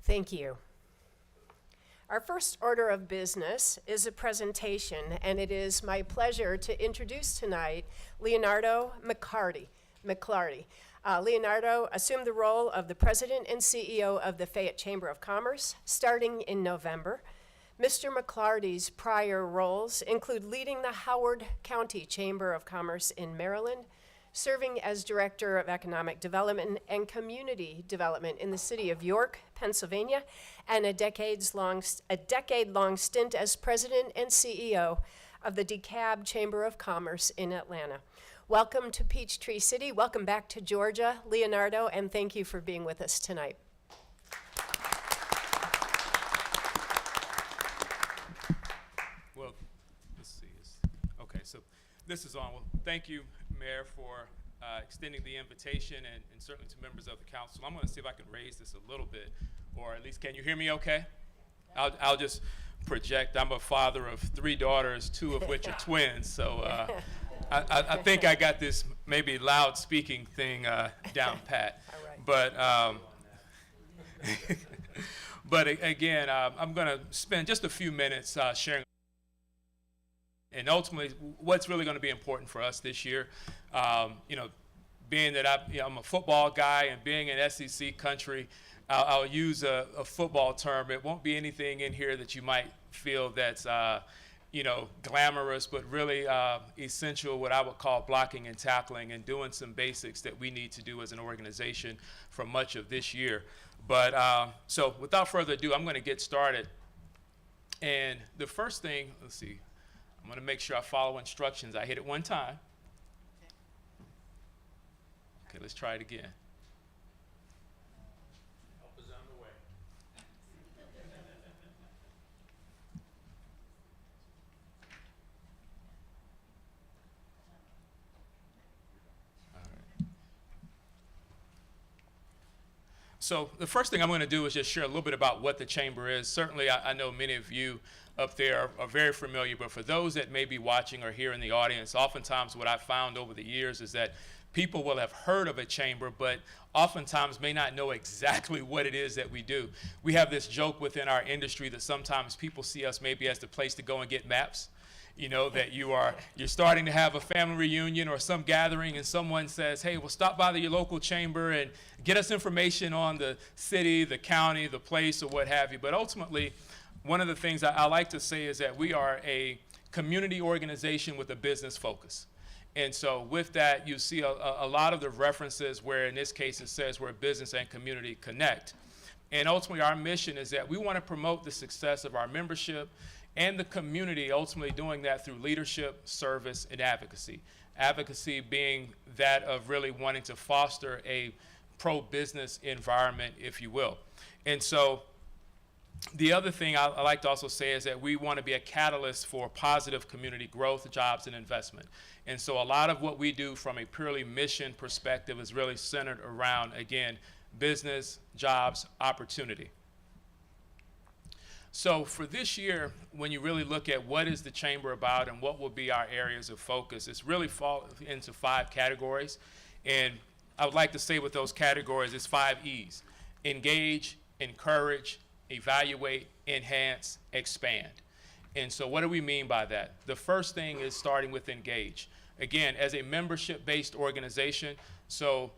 Thank you. Our first order of business is a presentation, and it is my pleasure to introduce tonight Leonardo McClarty. Leonardo assumed the role of the President and CEO of the Fayette Chamber of Commerce starting in November. Mr. McClarty's prior roles include leading the Howard County Chamber of Commerce in Maryland, serving as Director of Economic Development and Community Development in the city of York, Pennsylvania, and a decade-long stint as President and CEO of the DeKalb Chamber of Commerce in Atlanta. Welcome to Peachtree City. Welcome back to Georgia, Leonardo, and thank you for being with us tonight. Well, let's see. Okay, so this is on. Well, thank you, Mayor, for extending the invitation and certainly to members of the council. I'm going to see if I can raise this a little bit, or at least can you hear me okay? I'll just project. I'm a father of 3 daughters, 2 of which are twins, so I think I got this maybe loud speaking thing down pat. All right. But again, I'm going to spend just a few minutes sharing. And ultimately, what's really going to be important for us this year, being that I'm a football guy and being in SEC country, I'll use a football term. It won't be anything in here that you might feel that's, glamorous, but really essential, what I would call blocking and tackling and doing some basics that we need to do as an organization for much of this year. But so without further ado, I'm going to get started. And the first thing, let's see. I'm going to make sure I follow instructions. I hit it one time. Okay, let's try it again. Help is on the way. All right. So the first thing I'm going to do is just share a little bit about what the Chamber is. Certainly, I know many of you up there are very familiar, but for those that may be watching or here in the audience, oftentimes what I've found over the years is that people will have heard of a chamber, but oftentimes may not know exactly what it is that we do. We have this joke within our industry that sometimes people see us maybe as the place to go and get maps. You know, that you're starting to have a family reunion or some gathering and someone says, hey, well, stop by your local chamber and get us information on the city, the county, the place, or what have you. But ultimately, one of the things I like to say is that we are a community organization with a business focus. And so with that, you see a lot of the references where in this case it says where business and community connect. And ultimately our mission is that we want to promote the success of our membership and the community, ultimately doing that through leadership, service, and advocacy. Advocacy being that of really wanting to foster a pro-business environment, if you will. And so the other thing I like to also say is that we want to be a catalyst for positive community growth, jobs, and investment. And so a lot of what we do from a purely mission perspective is really centered around, again, business, jobs, opportunity. So for this year, when you really look at what is the Chamber about and what will be our areas of focus, it's really fall into 5 categories. And I would like to say with those categories, it's 5 E's: engage, encourage, evaluate, enhance, expand. And so what do we mean by that? The first thing is starting with engage. Again, as a membership-based organization, so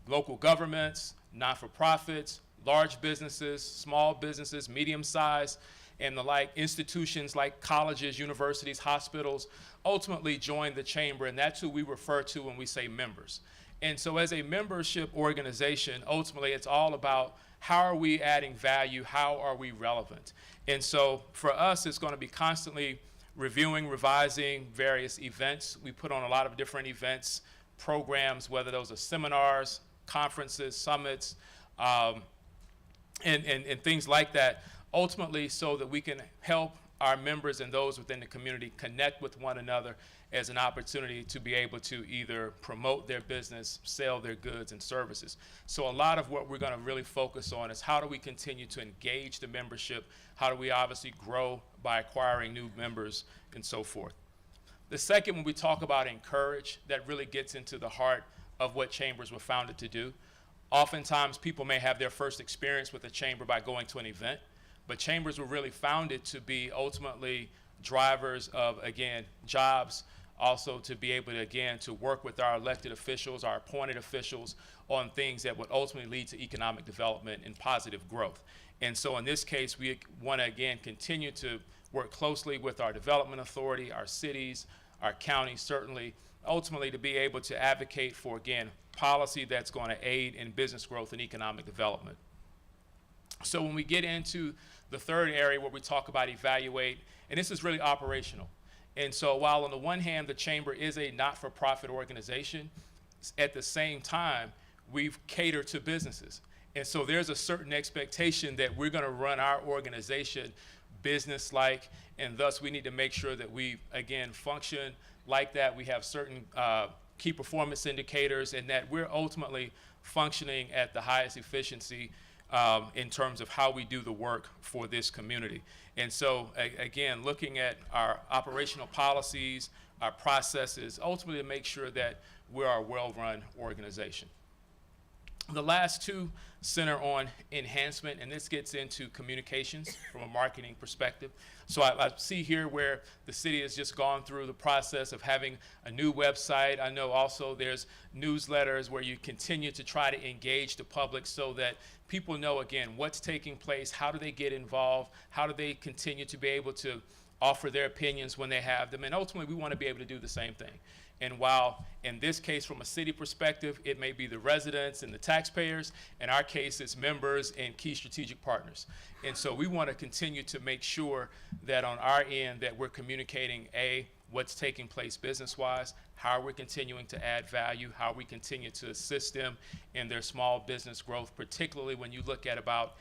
local governments, not-for-profits, large businesses, small businesses, medium-sized, and the like, institutions like colleges, universities, hospitals, ultimately join the Chamber, and that's who we refer to when we say members. And so as a membership organization, ultimately it's all about how are we adding value, how are we relevant? And so for us, it's going to be constantly reviewing, revising various events. We put on a lot of different events, programs, whether those are seminars, conferences, summits, and things like that, ultimately so that we can help our members and those within the community connect with one another as an opportunity to be able to either promote their business, sell their goods and services. So a lot of what we're going to really focus on is how do we continue to engage the membership, how do we obviously grow by acquiring new members and so forth. The second, when we talk about encourage, that really gets into the heart of what chambers were founded to do. Oftentimes, people may have their first experience with a chamber by going to an event, but chambers were really founded to be ultimately drivers of, again, jobs, also to be able to, again, to work with our elected officials, our appointed officials on things that would ultimately lead to economic development and positive growth. And so in this case, we want to, again, continue to work closely with our development authority, our cities, our counties, certainly, ultimately to be able to advocate for, again, policy that's going to aid in business growth and economic development. So when we get into the third area where we talk about evaluate, and this is really operational. And so while on the one hand, the chamber is a not-for-profit organization, at the same time, we've catered to businesses. And so there's a certain expectation that we're going to run our organization business-like, and thus we need to make sure that we, again, function like that. We have certain key performance indicators, and that we're ultimately functioning at the highest efficiency in terms of how we do the work for this community. And so, again, looking at our operational policies, our processes, ultimately to make sure that we're a well-run organization. The last two center on enhancement, and this gets into communications from a marketing perspective. So I see here where the city has just gone through the process of having a new website. I know also there's newsletters where you continue to try to engage the public so that people know, again, what's taking place, how do they get involved, how do they continue to be able to offer their opinions when they have them, and ultimately we want to be able to do the same thing. And while in this case, from a city perspective, it may be the residents and the taxpayers, in our case, it's members and key strategic partners. And so we want to continue to make sure that on our end that we're communicating, A, what's taking place business-wise, how we're continuing to add value, how we continue to assist them in their small business growth, particularly when you look at about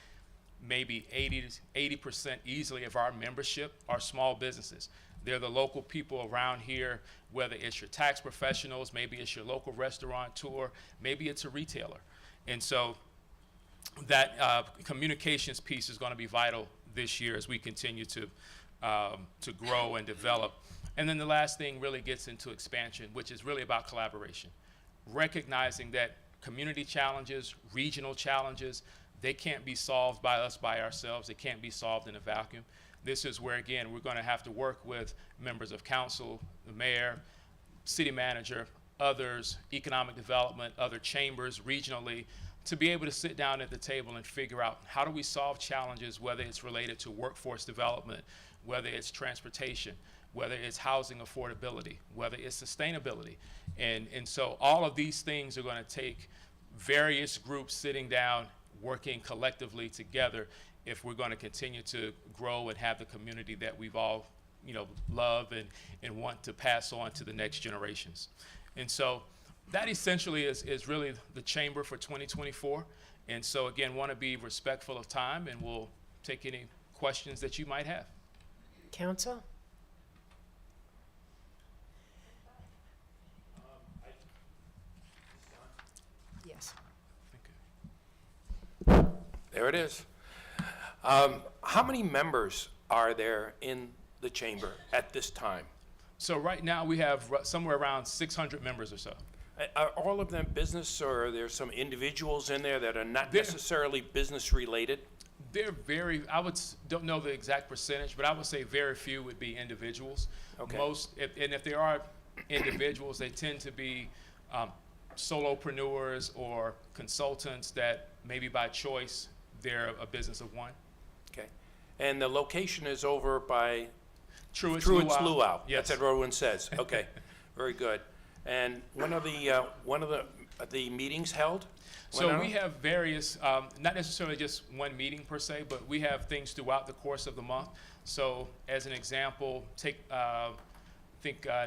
maybe 80% easily of our membership are small businesses. They're the local people around here, whether it's your tax professionals, maybe it's your local restaurateur, maybe it's a retailer. And so that communications piece is going to be vital this year as we continue to grow and develop. And then the last thing really gets into expansion, which is really about collaboration. Recognizing that community challenges, regional challenges, they can't be solved by us by ourselves. They can't be solved in a vacuum. This is where, again, we're going to have to work with members of council, the mayor, city manager, others, economic development, other chambers regionally, to be able to sit down at the table and figure out how do we solve challenges, whether it's related to workforce development, whether it's transportation, whether it's housing affordability, whether it's sustainability. And so all of these things are going to take various groups sitting down, working collectively together if we're going to continue to grow and have the community that we've all, love and want to pass on to the next generations. And so that essentially is really the chamber for 2024. And so again, want to be respectful of time, and we'll take any questions that you might have. Council? Yes. There it is. How many members are there in the chamber at this time? So right now we have somewhere around 600 members or so. Are all of them business, or are there some individuals in there that are not necessarily business related? They're don't know the exact percentage, but I would say very few would be individuals. Okay. If there are individuals, they tend to be solopreneurs or consultants that maybe by choice they're a business of one. Okay. And the location is over by Truett's Luau. Yes. That's what everyone says. Okay. Very good. And when are the meetings held? So we have various, not necessarily just one meeting per se, but we have things throughout the course of the month. So as an example,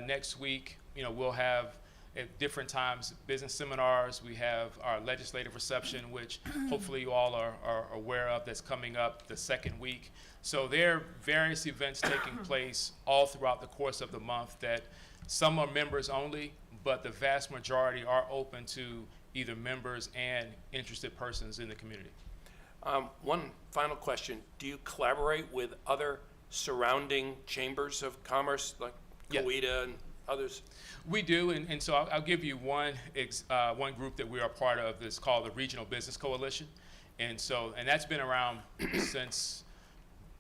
next week, we'll have at different times business seminars. We have our legislative reception, which hopefully you all are aware of, that's coming up the second week. So there are various events taking place all throughout the course of the month that some are members only, but the vast majority are open to either members and interested persons in the community. One final question. Do you collaborate with other surrounding chambers of commerce, like Yeah. Coweta and others? We do, and so I'll give you one group that we are part of that's called the Regional Business Coalition. And that's been around since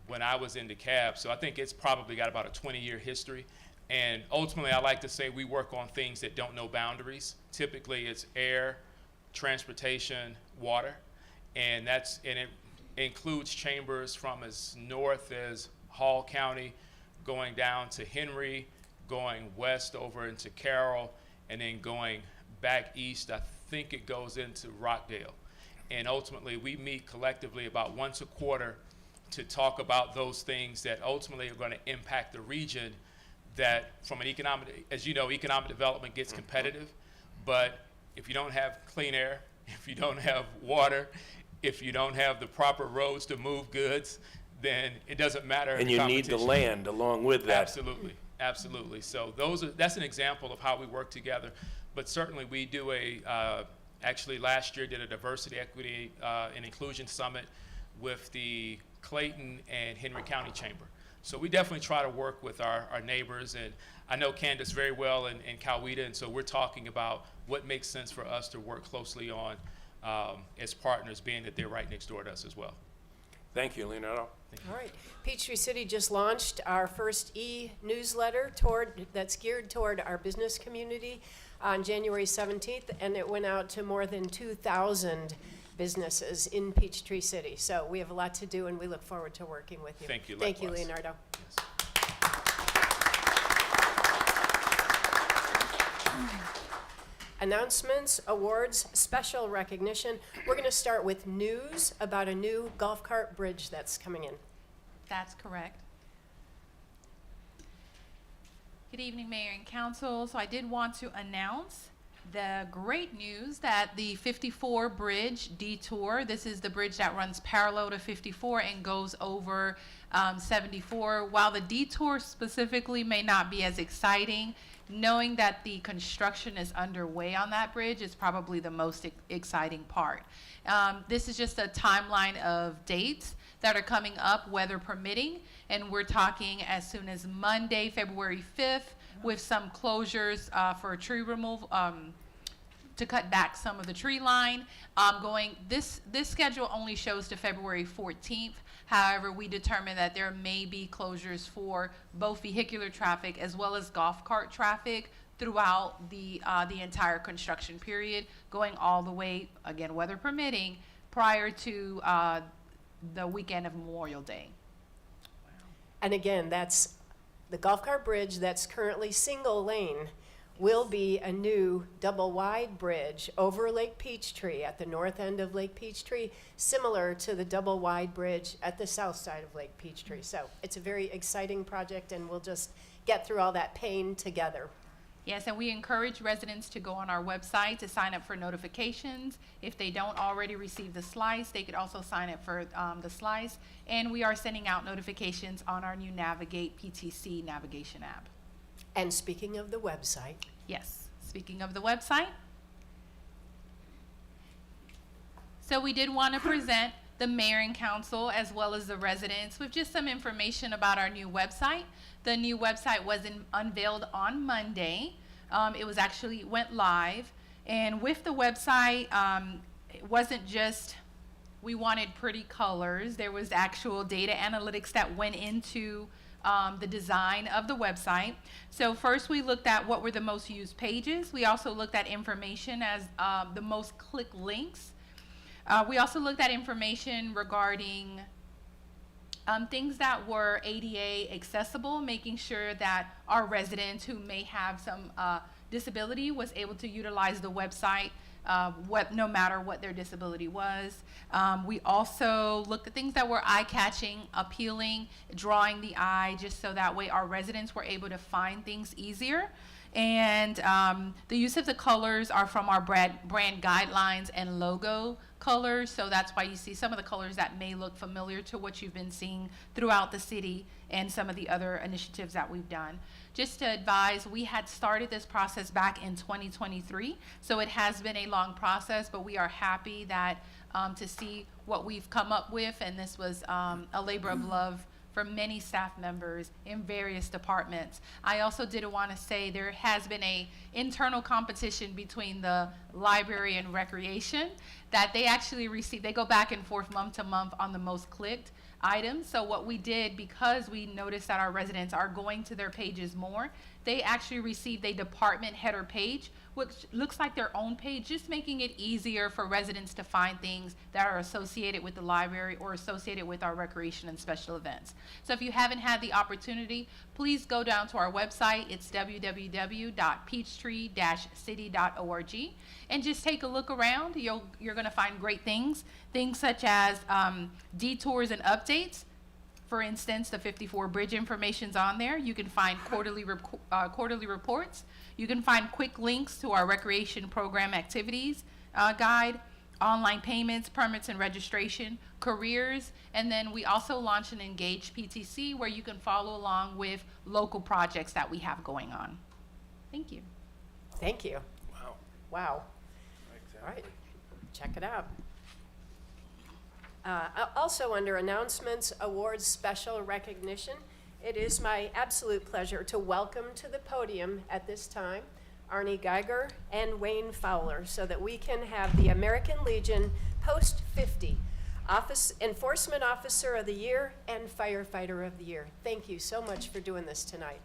when I was in DeKalb, so I think it's probably got about a 20-year history. And ultimately, I like to say we work on things that don't know boundaries. Typically, it's air, transportation, water, and it includes chambers from as north as Hall County, going down to Henry, going west over into Carroll, and then going back east. I think it goes into Rockdale. And ultimately, we meet collectively about once a quarter to talk about those things that ultimately are going to impact the region. That from an economic, as you know, economic development gets competitive, but if you don't have clean air, if you don't have water, if you don't have the proper roads to move goods, then it doesn't matter. And you need the land along with that. Absolutely, absolutely. So that's an example of how we work together. But certainly we do actually last year did a diversity, equity, and inclusion summit with the Clayton and Henry County Chamber. So we definitely try to work with our neighbors, and I know Candace very well in Coweta, and so we're talking about what makes sense for us to work closely on as partners, being that they're right next door to us as well. Thank you, Leonardo. All right. Peachtree City just launched our first e-newsletter that's geared toward our business community on January 17th, and it went out to more than 2,000 businesses in Peachtree City. So we have a lot to do, and we look forward to working with you. Thank you. Thank you, Likewise. Leonardo. Yes. Announcements, awards, special recognition. We're going to start with news about a new golf cart bridge that's coming in. That's correct. Good evening, Mayor and Council. So I did want to announce the great news that the 54 bridge detour, this is the bridge that runs parallel to 54 and goes over 74. While the detour specifically may not be as exciting, knowing that the construction is underway on that bridge is probably the most exciting part. This is just a timeline of dates that are coming up, weather permitting, and we're talking as soon as Monday, February 5th, with some closures for tree removal, to cut back some of the tree line. This schedule only shows to February 14th. However, we determined that there may be closures for both vehicular traffic as well as golf cart traffic throughout the entire construction period, going all the way, again, weather permitting, prior to the weekend of Memorial Day. And again, that's the golf cart bridge that's currently single lane will be a new double wide bridge over Lake Peachtree at the north end of Lake Peachtree, similar to the double wide bridge at the south side of Lake Peachtree. So it's a very exciting project, and we'll just get through all that pain together. Yes, and we encourage residents to go on our website to sign up for notifications. If they don't already receive the slice, they could also sign up for the slice. And we are sending out notifications on our new Navigate PTC navigation app. And speaking of the website. Yes, speaking of the website. So we did want to present the mayor and council as well as the residents with just some information about our new website. The new website was unveiled on Monday. It was actually went live. And with the website, it wasn't just we wanted pretty colors. There was actual data analytics that went into the design of the website. So first we looked at what were the most used pages. We also looked at information as the most clicked links. We also looked at information regarding things that were ADA accessible, making sure that our residents who may have some disability was able to utilize the website no matter what their disability was. We also looked at things that were eye-catching, appealing, drawing the eye, just so that way our residents were able to find things easier. And the use of the colors are from our brand guidelines and logo colors, so that's why you see some of the colors that may look familiar to what you've been seeing throughout the city and some of the other initiatives that we've done. Just to advise, we had started this process back in 2023, so it has been a long process, but we are happy that to see what we've come up with, and this was a labor of love for many staff members in various departments. I also did want to say there has been a internal competition between the library and recreation that they actually receive. They go back and forth month to month on the most clicked items. So what we did, because we noticed that our residents are going to their pages more, they actually received a department header page, which looks like their own page, just making it easier for residents to find things that are associated with the library or associated with our recreation and special events. So if you haven't had the opportunity, please go down to our website. It's www.peachtree-city.org, and just take a look around. You're going to find great things such as detours and updates. For instance, the 54 bridge information's on there. You can find quarterly reports. You can find quick links to our recreation program activities guide, online payments, permits and registration, careers, and then we also launched an Engage PTC where you can follow along with local projects that we have going on. Thank you. Thank you. Wow. Wow. All right, check it out. Also under announcements, awards, special recognition, it is my absolute pleasure to welcome to the podium at this time Arnie Geiger and Wayne Fowler so that we can have the American Legion Post 50 Enforcement Officer of the Year and Firefighter of the Year. Thank you so much for doing this tonight.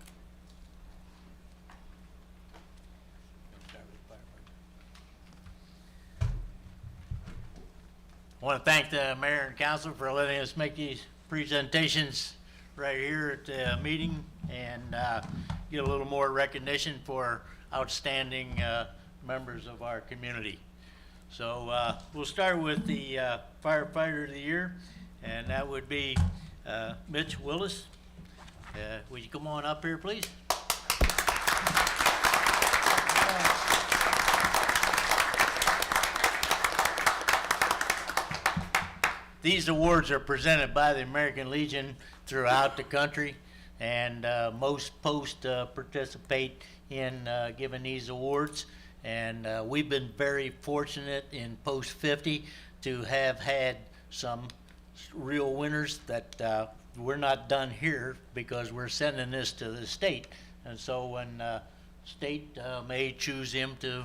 I want to thank the mayor and council for letting us make these presentations right here at the meeting and get a little more recognition for outstanding members of our community. So we'll start with the firefighter of the year, and that would be Mitch Willis. Would you come on up here, please? These awards are presented by the American Legion throughout the country, and most posts participate in giving these awards. And we've been very fortunate in Post 50 to have had some real winners that we're not done here because we're sending this to the state. And so when state may choose him to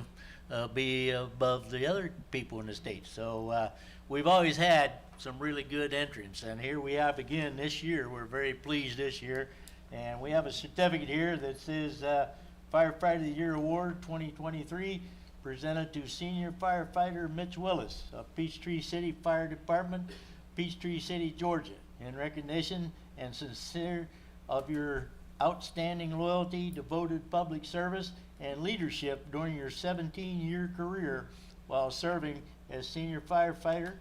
be above the other people in the state. So we've always had some really good entrants, and here we have again this year. We're very pleased this year, and we have a certificate here that says Firefighter of the Year Award 2023 presented to Senior Firefighter Mitch Willis of Peachtree City Fire Department, Peachtree City, Georgia, in recognition and sincere of your outstanding loyalty, devoted public service, and leadership during your 17-year career while serving as senior firefighter,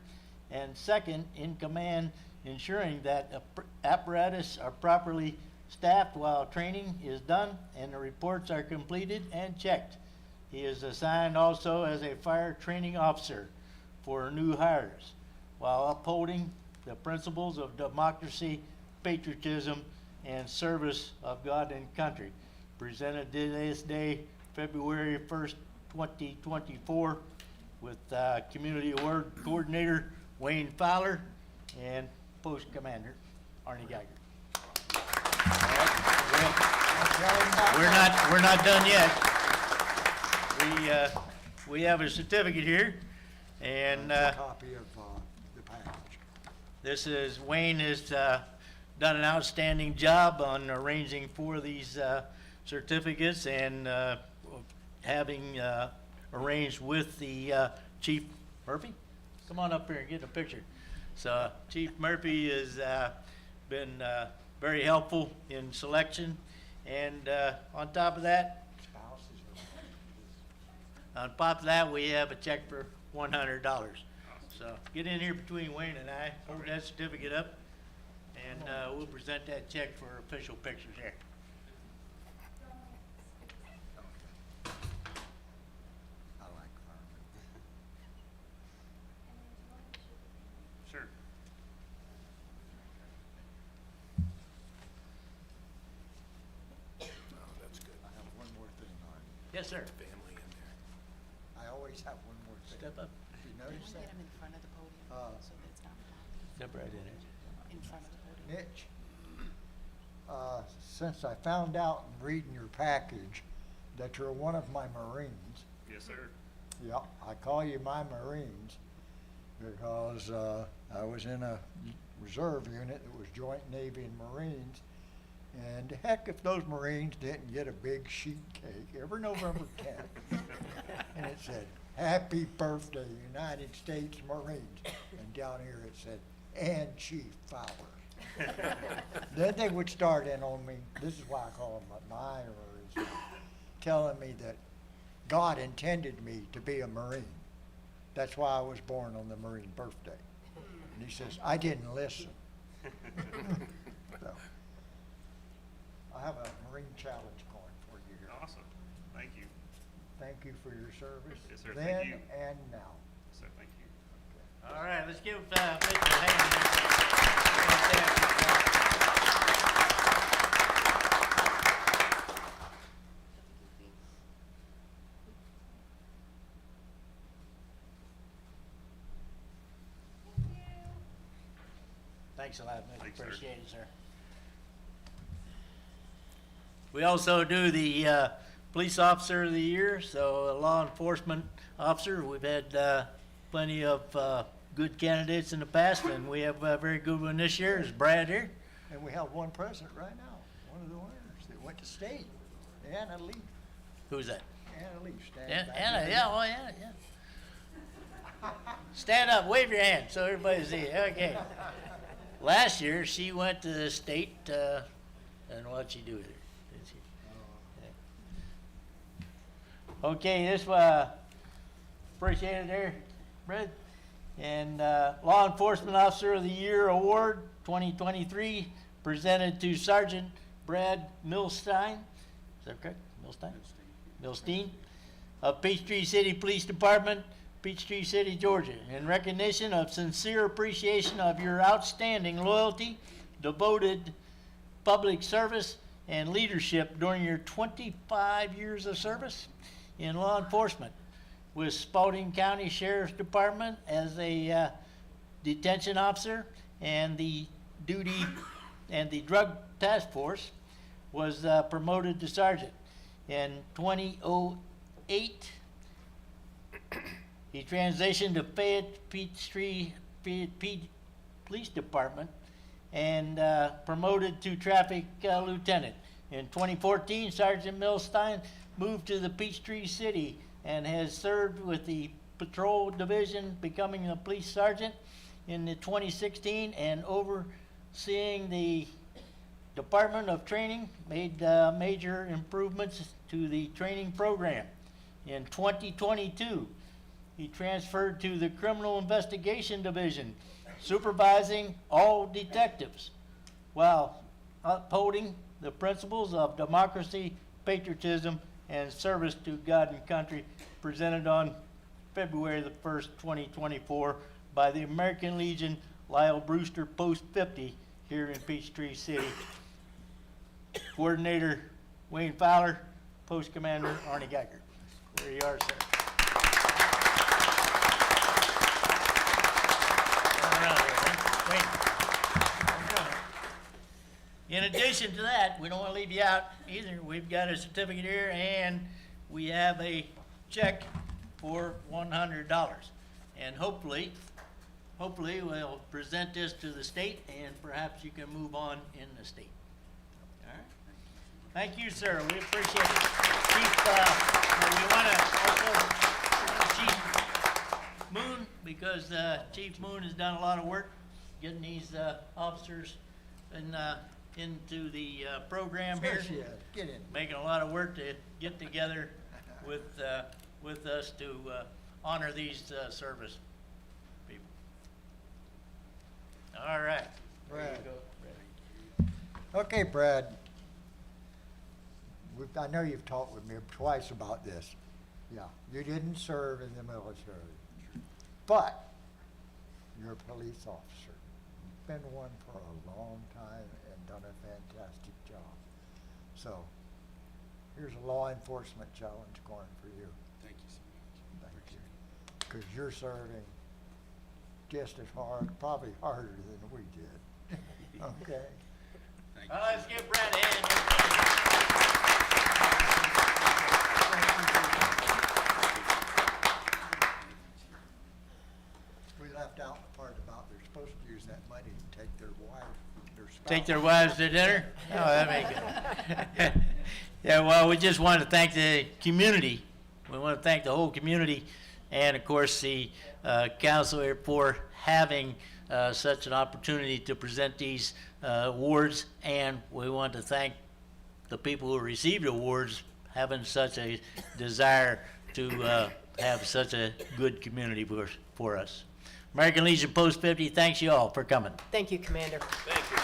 and second in command, ensuring that apparatus are properly staffed while training is done and the reports are completed and checked. He is assigned also as a fire training officer for new hires while upholding the principles of democracy, patriotism, and service of God and country. Presented this day, February 1st, 2024, with Community Award Coordinator Wayne Fowler and Post Commander Arnie Geiger. We're not done yet. We have a certificate here, and Copy of the package. this is Wayne has done an outstanding job on arranging for these certificates and having arranged with the Chief Murphy. Come on up here and get a picture. So Chief Murphy has been very helpful in selection, and on top of that, we have a check for $100. So get in here between Wayne and I, hold that certificate up, and we'll present that check for official pictures here. I like firemen. Sure. Oh, that's good. I have one more thing, Arnie. Yes, sir. Family in there. I always have one more thing. Step up. You notice that? in front of the podium Uh, so that it's not Step right in here. in front of the podium. Mitch, since I found out in reading your package that you're one of my Marines, Yes, sir. yeah, I call you my Marines because I was in a reserve unit that was Joint Navy and Marines. And heck, if those Marines didn't get a big sheet cake every November 10th, and it said, "Happy Birthday, United States Marines," and down here it said, "And Chief Fowler." Then they would start in on me, this is why I call them my Marines, telling me that God intended me to be a Marine. That's why I was born on the Marine birthday. And he says, I didn't listen. So, I have a Marine challenge going for you here. Awesome. Thank you. Thank you for your service. Yes, sir. Then Thank you. and now. So thank you. All right, let's give Victor a hand. Thanks a lot, Mr. Thanks, sir. Appreciate it, sir. We also do the Police Officer of the Year, so a law enforcement officer. We've had plenty of good candidates in the past, and we have a very good one this year. Is Brad here? And we have one president right now, one of the winners that went to state, Anna Lee. Who's that? Anna Lee, stand back. Anna, yeah, oh, yeah, yeah. Stand up, wave your hand so everybody see. Okay. Last year, she went to the state, and what'd she do with it? Did she? Yeah. Okay, this appreciate it there, Brad. And Law Enforcement Officer of the Year Award 2023 presented to Sergeant Brad Milstein. Is that correct? Milstein of Peachtree City Police Department, Peachtree City, Georgia, in recognition of sincere appreciation of your outstanding loyalty, devoted public service, and leadership during your 25 years of service in law enforcement with Spalding County Sheriff's Department as a detention officer, and the drug task force was promoted to sergeant. In 2008, he transitioned to Fayette Peachtree Police Department and promoted to traffic lieutenant. In 2014, Sergeant Milstein moved to the Peachtree City and has served with the patrol division, becoming a police sergeant in the 2016 and overseeing the Department of Training, made major improvements to the training program. In 2022, he transferred to the Criminal Investigation Division, supervising all detectives while upholding the principles of democracy, patriotism, and service to God and country, presented on February the 1st, 2024 by the American Legion Lyle Brewster Post 50 here in Peachtree City. Coordinator Wayne Fowler, Post Commander Arnie Geiger. There you are, sir. In addition to that, we don't want to leave you out either. We've got a certificate here, and we have a check for $100. And hopefully we'll present this to the state, and perhaps you can move on in the state. All right? Thank you, sir. We appreciate it. Chief, we want to also Chief Moon, because Chief Moon has done a lot of work getting these officers into the program here. Yes, yes, get in. Making a lot of work to get together with us to honor these service people. All right. There you Brad. go, Brad. Okay, Brad. I know you've talked with me twice about this. Yeah, you didn't serve in the military, but you're a police officer. You've been one for a long time and done a fantastic job. So, here's a law enforcement challenge going for you. Thank you so much. Thank you. Because you're serving just as hard, probably harder than we did. Okay? Let's give Brad a hand. We left out the part about they're supposed to use that money to take their wife, their spouse. Take their wives to dinner? Oh, that make it. Yeah, well, we just want to thank the community. We want to thank the whole community and, of course, the council here for having such an opportunity to present these awards. And we want to thank the people who received awards having such a desire to have such a good community for us. American Legion Post 50, thanks you all for coming. Thank you, Commander. Thank you.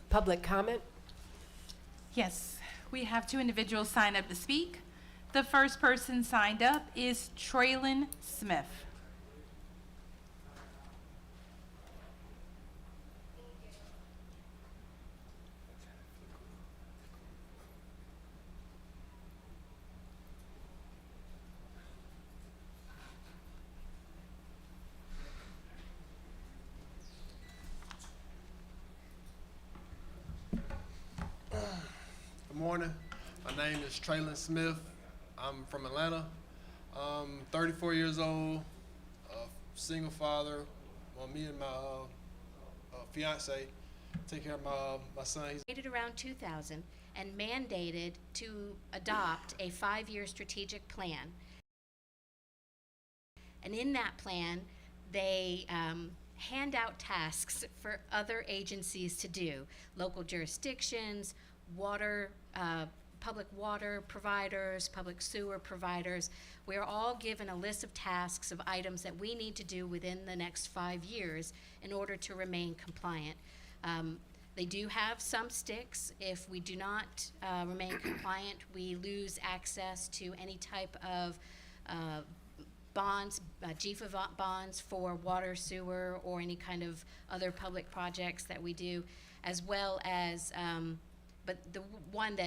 Public comment? Yes, we have 2 individuals signed up to speak. The first person signed up is Traylon Smith. Good morning. My name is Traylon Smith. I'm from Atlanta. I'm 34 years old, a single father. Well, me and my fiance take care of my son. He's Created around 2000 and mandated to adopt a 5-year strategic plan. And in that plan, they hand out tasks for other agencies to do, local jurisdictions, water, public water providers, public sewer providers. We're all given a list of tasks of items that we need to do within the next 5 years in order to remain compliant. They do have some sticks. If we do not remain compliant, we lose access to any type of bonds, GFA bonds for water, sewer, or any kind of other public projects that we do, as well as, but the one that